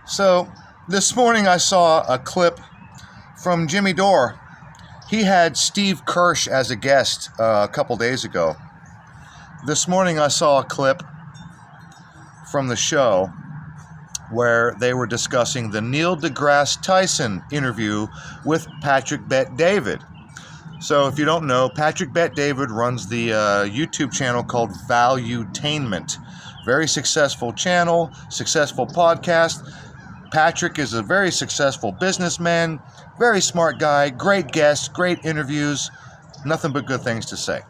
So this morning I saw a clip from Jimmy Dore. He had Steve Kirsh as a guest a couple days ago. This morning I saw a clip from the show where they were discussing the Neil deGrasse Tyson interview with Patrick Bet-David. So if you don't know, Patrick Bet-David runs the YouTube channel called Valuetainment. Very successful channel, successful podcast. Patrick is a very successful businessman, very smart guy, great guests, great interviews, nothing but good things to say.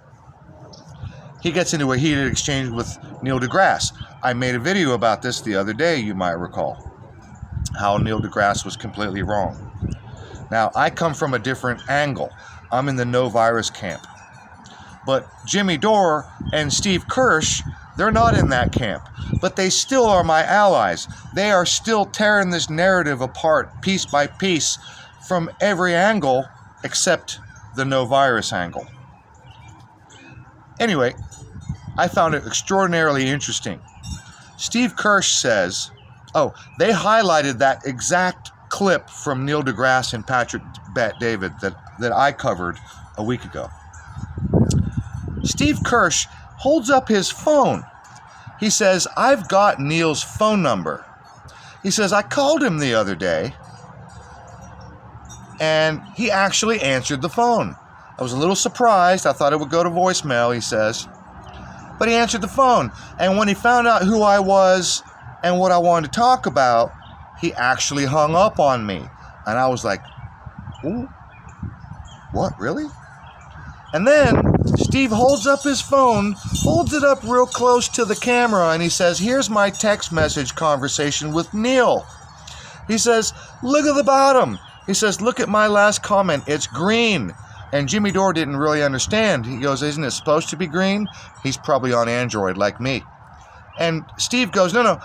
He gets into a heated exchange with Neil deGrasse. I made a video about this the other day, you might recall, how Neil deGrasse was completely wrong. Now, I come from a different angle. I'm in the no virus camp. But Jimmy Dore and Steve Kirsh, they're not in that camp. But they still are my allies. They are still tearing this narrative apart piece by piece from every angle except the no virus angle. Anyway, I found it extraordinarily interesting. Steve Kirsh says, they highlighted that exact clip from Neil deGrasse and Patrick Bet-David that I covered a week ago. Steve Kirsh holds up his phone. He says, I've got Neil's phone number. He says, I called him the other day, and he actually answered the phone. I was a little surprised. I thought it would go to voicemail, he says. But he answered the phone. And when he found out who I was and what I wanted to talk about, he actually hung up on me. And I was like, ooh, what, really? And then Steve holds up his phone, holds it up real close to the camera, and he says, here's my text message conversation with Neil. He says, look at the bottom. He says, look at my last comment. It's green. And Jimmy Dore didn't really understand. He goes, isn't it supposed to be green? He's probably on Android like me. And Steve goes, no,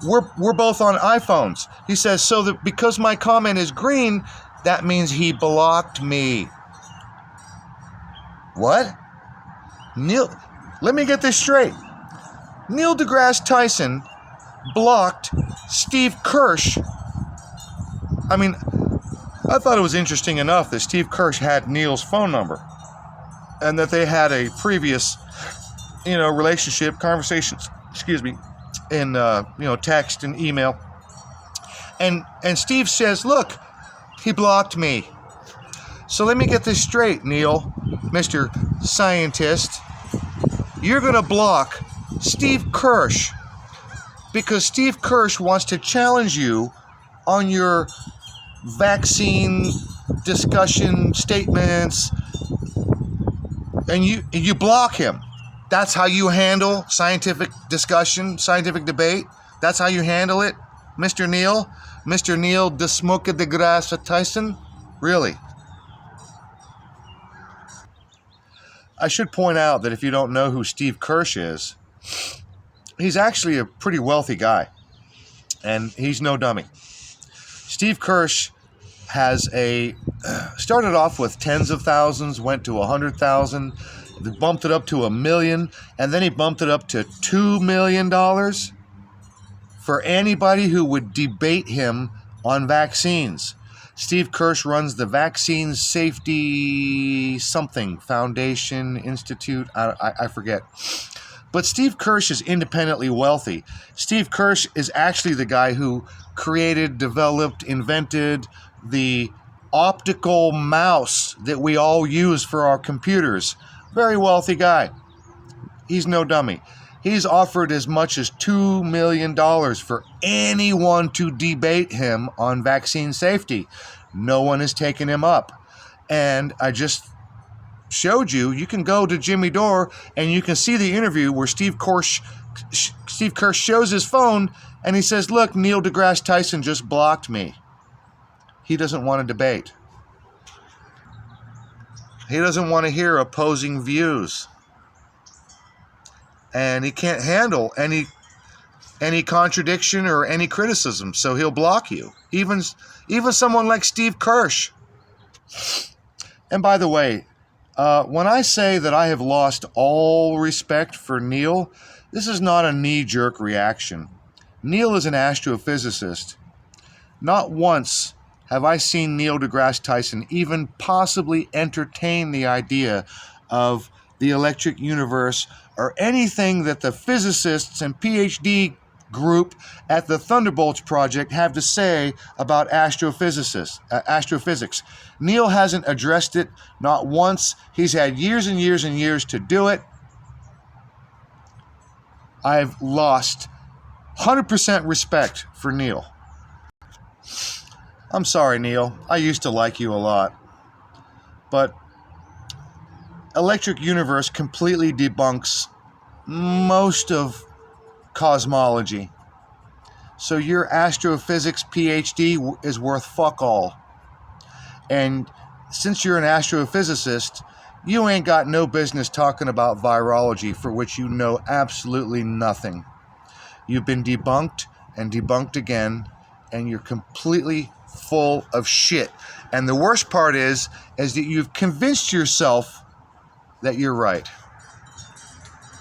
we're both on iPhones. He says, so that because my comment is green, that means he blocked me. What? Neil, let me get this straight. Neil deGrasse Tyson blocked Steve Kirsh. I mean, I thought it was interesting enough that Steve Kirsh had Neil's phone number and that they had a previous, relationship, conversations, in, text and email. And Steve says, look, he blocked me. So let me get this straight, Neil, Mr. Scientist. You're going to block Steve Kirsh because Steve Kirsh wants to challenge you on your vaccine discussion statements, and you block him. That's how you handle scientific discussion, scientific debate? That's how you handle it, Mr. Neil? Mr. Neil deGrasse Tyson? Really? I should point out that if you don't know who Steve Kirsh is, he's actually a pretty wealthy guy, and he's no dummy. Steve Kirsh has started off with tens of thousands, went to 100,000, bumped it up to $1 million, and then he bumped it up to $2 million for anybody who would debate him on vaccines. Steve Kirsh runs the Vaccine Safety something Foundation Institute. I forget. But Steve Kirsh is independently wealthy. Steve Kirsh is actually the guy who created, developed, invented the optical mouse that we all use for our computers. Very wealthy guy. He's no dummy. He's offered as much as $2 million for anyone to debate him on vaccine safety. No one has taken him up. And I just showed you can go to Jimmy Dore and you can see the interview where Steve Kirsh shows his phone and he says, look, Neil deGrasse Tyson just blocked me. He doesn't want to debate. He doesn't want to hear opposing views. And he can't handle any contradiction or any criticism, so he'll block you. Even someone like Steve Kirsh. And by the way, when I say that I have lost all respect for Neil, this is not a knee-jerk reaction. Neil is an astrophysicist. Not once have I seen Neil deGrasse Tyson even possibly entertain the idea of the electric universe or anything that the physicists and PhD group at the Thunderbolts Project have to say about astrophysics. Neil hasn't addressed it, not once. He's had years and years and years to do it. I've lost 100% respect for Neil. I'm sorry, Neil. I used to like you a lot. But electric universe completely debunks most of cosmology. So your astrophysics PhD is worth fuck all. And since you're an astrophysicist, you ain't got no business talking about virology, for which you know absolutely nothing. You've been debunked and debunked again, and you're completely full of shit. And the worst part is that you've convinced yourself that you're right.